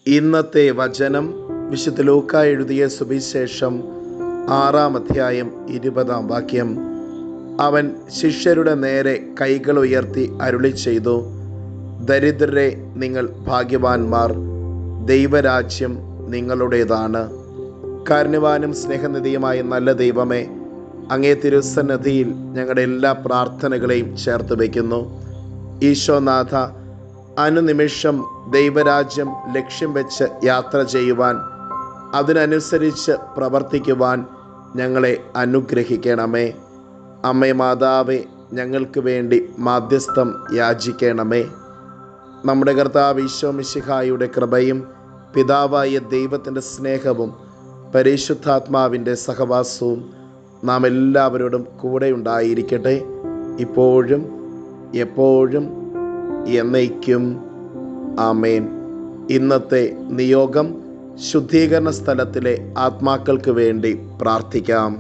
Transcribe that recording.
ഇന്നത്തെ വചനം വിശുദ്ധ ലൂക്കാ എഴുതിയ സുവിശേഷം 6-ാം അധ്യായം 20-ാം വാക്യം. അവൻ ശിഷ്യരുടെ നേരെ കൈകൾ ഉയർത്തി അരുളി ചെയ്തു, ദരിദ്രരെ നിങ്ങൾ ഭാഗ്യവാന്മാർ, ദൈവരാജ്യം നിങ്ങളുടേതാണ്. കാരുണ്യവാനും സ്നേഹനിധിയുമായ നല്ല ദൈവമേ, അങ്ങേ തിരുസന്നിധിയിൽ ഞങ്ങളുടെ എല്ലാ പ്രാർത്ഥനകളെയും ചേർത്ത് വയ്ക്കുന്നു. ഈശോനാഥ, അനുനിമിഷം ദൈവരാജ്യം ലക്ഷ്യം വെച്ച് യാത്ര ചെയ്യുവാൻ, അതിനനുസരിച്ച് പ്രവർത്തിക്കുവാൻ ഞങ്ങളെ അനുഗ്രഹിക്കണമേ. അമ്മേ മാതാവേ, ഞങ്ങൾക്ക് വേണ്ടി മാധ്യസ്ഥം യാചിക്കണമേ. നമ്മുടെ കർത്താവ് ഈശോ മിശിഹായുടെ കൃപയും പിതാവായ ദൈവത്തിൻ്റെ സ്നേഹവും പരിശുദ്ധാത്മാവിൻ്റെ സഹവാസവും നാം എല്ലാവരോടും കൂടെ ഉണ്ടായിരിക്കട്ടെ, ഇപ്പോഴും എപ്പോഴും എന്നേക്കും. ആമേൻ. ഇന്നത്തെ നിയോഗം, ശുദ്ധീകരണ സ്ഥലത്തിലെ ആത്മാക്കൾക്ക് വേണ്ടി പ്രാർത്ഥിക്കാം.